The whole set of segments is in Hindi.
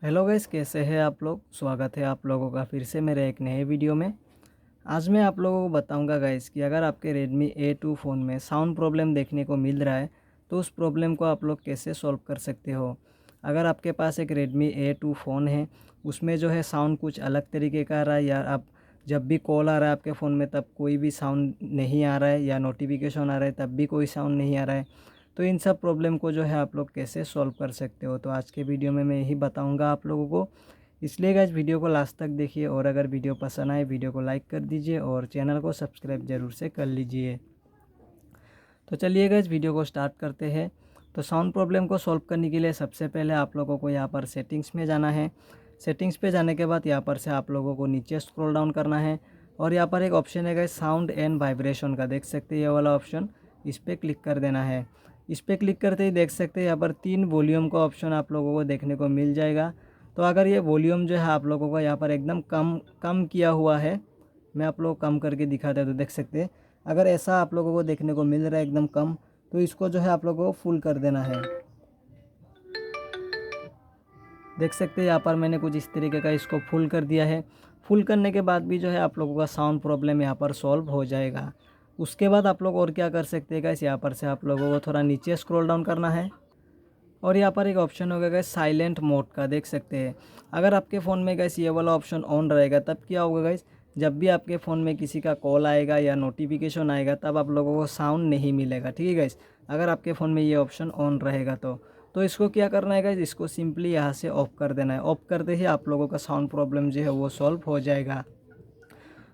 हेलो गाइस, कैसे हैं आप लोग। स्वागत है आप लोगों का फिर से मेरे एक नए वीडियो में। आज मैं आप लोगों को बताऊंगा गाइस कि अगर आपके Redmi A2 फ़ोन में साउंड प्रॉब्लम देखने को मिल रहा है तो उस प्रॉब्लम को आप लोग कैसे सॉल्व कर सकते हो। अगर आपके पास एक Redmi A2 फ़ोन है, उसमें जो है साउंड कुछ अलग तरीके का आ रहा है, या आप जब भी कॉल आ रहा है आपके फ़ोन में तब कोई भी साउंड नहीं आ रहा है, या नोटिफिकेशन आ रहा है तब भी कोई साउंड नहीं आ रहा है, तो इन सब प्रॉब्लम को जो है आप लोग कैसे सॉल्व कर सकते हो। तो आज के वीडियो में मैं यही बताऊंगा आप लोगों को, इसलिए गाइस वीडियो को लास्ट तक देखिए। और अगर वीडियो पसंद आए वीडियो को लाइक कर दीजिए और चैनल को सब्सक्राइब ज़रूर से कर लीजिए। तो चलिए गाइस वीडियो को स्टार्ट करते हैं। तो साउंड प्रॉब्लम को सॉल्व करने के लिए सबसे पहले आप लोगों को यहाँ पर सेटिंग्स में जाना है। सेटिंग्स पे जाने के बाद यहाँ पर से आप लोगों को नीचे स्क्रॉल डाउन करना है और यहाँ पर एक ऑप्शन है गाइस साउंड एंड वाइब्रेशन का, देख सकते हैं ये वाला ऑप्शन, इस पर क्लिक कर देना है। इस पर क्लिक करते ही देख सकते हैं यहाँ पर 3 वॉल्यूम का ऑप्शन आप लोगों को देखने को मिल जाएगा। तो अगर ये वॉल्यूम जो है आप लोगों को यहाँ पर एकदम कम कम किया हुआ है, मैं आप लोग कम करके दिखाता हूँ तो देख सकते हैं। अगर ऐसा आप लोगों को देखने को मिल रहा है एकदम कम, तो इसको जो है आप लोगों को फुल कर देना है। देख सकते हैं यहाँ पर मैंने कुछ इस तरीके का इसको फुल कर दिया है। फुल करने के बाद भी जो है आप लोगों का साउंड प्रॉब्लम यहाँ पर सॉल्व हो जाएगा। उसके बाद आप लोग और क्या कर सकते हैं गाइस, यहाँ पर से आप लोगों को थोड़ा नीचे स्क्रॉल डाउन करना है और यहाँ पर एक ऑप्शन होगा गाइस साइलेंट मोड का, देख सकते हैं। अगर आपके फ़ोन में गाइस ये वाला ऑप्शन ऑन रहेगा तब क्या होगा गाइस, जब भी आपके फ़ोन में किसी का कॉल आएगा या नोटिफिकेशन आएगा तब आप लोगों को साउंड नहीं मिलेगा, ठीक है गाइस। अगर आपके फ़ोन में ये ऑप्शन ऑन रहेगा तो इसको क्या करना है गाइस, इसको सिंपली यहाँ से ऑफ कर देना है। ऑफ करते ही आप लोगों का साउंड प्रॉब्लम जो है वो सॉल्व हो जाएगा।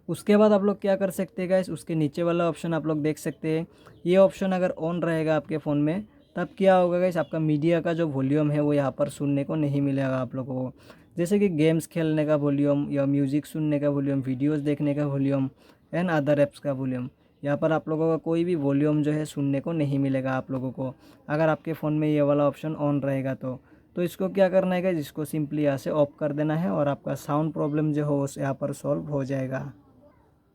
उसके बाद आप लोग क्या कर सकते हैं गाइस, उसके नीचे वाला ऑप्शन आप लोग देख सकते हैं। ये ऑप्शन अगर ऑन रहेगा आपके फ़ोन में तब क्या होगा गाइस, आपका मीडिया का जो वॉल्यूम है वो यहाँ पर सुनने को नहीं मिलेगा आप लोगों को। जैसे कि गेम्स खेलने का वॉल्यूम या म्यूज़िक सुनने का वॉल्यूम, वीडियोस देखने का वॉल्यूम एंड अदर ऐप्स का वॉल्यूम, यहाँ पर आप लोगों का कोई भी वॉल्यूम जो है सुनने को नहीं मिलेगा आप लोगों को, अगर आपके फ़ोन में ये वाला ऑप्शन ऑन रहेगा तो इसको क्या करना है गाइस, इसको सिंपली यहाँ से ऑफ कर देना है और आपका साउंड प्रॉब्लम जो हो यहाँ पर सॉल्व हो जाएगा।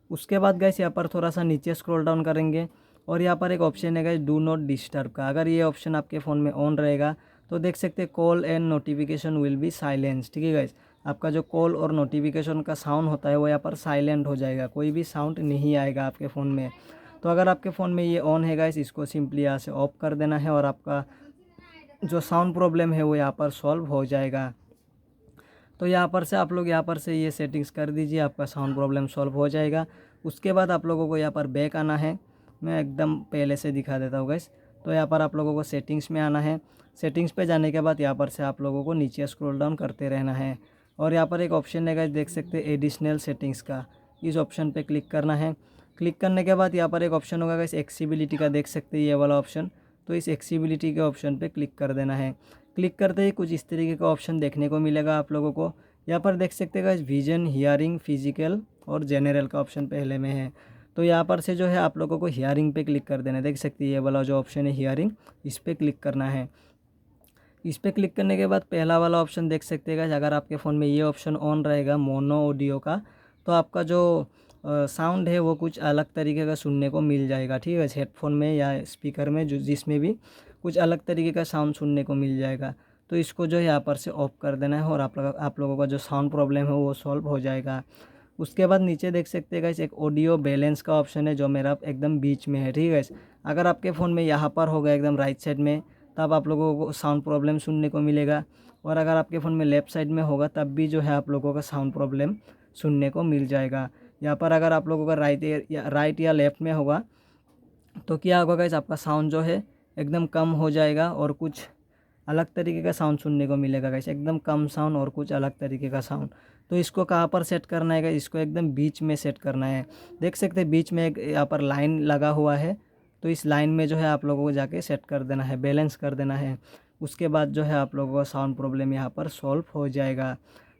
उसके बाद गाइस यहाँ पर थोड़ा सा नीचे स्क्रॉल डाउन करेंगे और यहाँ पर एक ऑप्शन है गाइस डू नॉट डिस्टर्ब का। अगर ये ऑप्शन आपके फ़ोन में ऑन रहेगा तो देख सकते हैं call and notification will be silence, ठीक है गाइस। आपका जो कॉल और नोटिफिकेशन का साउंड होता है वो यहाँ पर साइलेंट हो जाएगा, कोई भी साउंड नहीं आएगा आपके फ़ोन में। तो अगर आपके फ़ोन में ये ऑन है गाइस, इसको सिंपली यहाँ से ऑफ कर देना है और आपका जो साउंड प्रॉब्लम है वो यहाँ पर सॉल्व हो जाएगा। तो यहाँ पर से आप लोग यहाँ पर से ये सेटिंग्स कर दीजिए, आपका साउंड प्रॉब्लम सॉल्व हो जाएगा। उसके बाद आप लोगों को यहाँ पर बैक आना है, मैं एकदम पहले से दिखा देता हूँ गाइस। तो यहाँ पर आप लोगों को सेटिंग्स में आना है। सेटिंग्स पे जाने के बाद यहाँ पर से आप लोगों को नीचे स्क्रॉल डाउन करते रहना है और यहाँ पर एक ऑप्शन है गाइस, देख सकते हैं एडिशनल सेटिंग्स का, इस ऑप्शन पर क्लिक करना है। क्लिक करने के बाद यहाँ पर एक ऑप्शन होगा गाइस एक्सेसिबिलिटी का, देख सकते हैं ये वाला ऑप्शन, तो इस एक्सेसिबिलिटी के ऑप्शन पे क्लिक कर देना है। क्लिक करते ही कुछ इस तरीके का ऑप्शन देखने को मिलेगा आप लोगों को। यहाँ पर देख सकते हैं गाइस विजन, हियरिंग, फिजिकल और जनरल का ऑप्शन पहले में है। तो यहाँ पर से जो है आप लोगों को हियरिंग पे क्लिक कर देना है। देख सकते हैं ये वाला जो ऑप्शन है हियरिंग, इस पर क्लिक करना है। इस पर क्लिक करने के बाद पहला वाला ऑप्शन देख सकते हैं गाइस, अगर आपके फ़ोन में ये ऑप्शन ऑन रहेगा मोनो ऑडियो का, तो आपका जो साउंड है वो कुछ अलग तरीके का सुनने को मिल जाएगा, ठीक है। हेडफोन में या स्पीकर में जो जिसमें भी कुछ अलग तरीके का साउंड सुनने को मिल जाएगा। तो इसको जो है यहाँ पर से ऑफ कर देना है और आप लोगों का जो साउंड प्रॉब्लम है वो सॉल्व हो जाएगा। उसके बाद नीचे देख सकते हैं गाइस एक ऑडियो बैलेंस का ऑप्शन है जो मेरा एकदम बीच में है, ठीक है गाइस। अगर आपके फ़ोन में यहाँ पर होगा एकदम राइट साइड में तब आप लोगों को साउंड प्रॉब्लम सुनने को मिलेगा, और अगर आपके फ़ोन में लेफ़्ट साइड में होगा तब भी जो है आप लोगों का साउंड प्रॉब्लम सुनने को मिल जाएगा। यहाँ पर अगर आप लोगों का राइट या लेफ़्ट में होगा तो क्या होगा गाइस, आपका साउंड जो है एकदम कम हो जाएगा और कुछ अलग तरीके का साउंड सुनने को मिलेगा गाइस, एकदम कम साउंड और कुछ अलग तरीके का साउंड। तो इसको कहाँ पर सेट करना है गाइस, इसको एकदम बीच में सेट करना है। देख सकते हैं बीच में एक यहाँ पर लाइन लगा हुआ है, तो इस लाइन में जो है आप लोगों को जाके सेट कर देना है, बैलेंस कर देना है। उसके बाद जो है आप लोगों का साउंड प्रॉब्लम यहाँ पर सॉल्व हो जाएगा।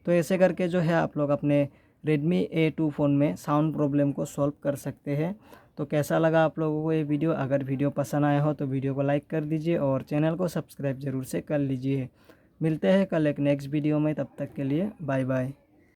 तो ऐसे करके जो है आप लोग अपने Redmi A2 फ़ोन में साउंड प्रॉब्लम को सॉल्व कर सकते हैं। तो कैसा लगा आप लोगों को ये वीडियो, अगर वीडियो पसंद आया हो तो वीडियो को लाइक कर दीजिए और चैनल को सब्सक्राइब ज़रूर से कर लीजिए। मिलते हैं कल एक नेक्स्ट वीडियो में, तब तक के लिए बाय बाय।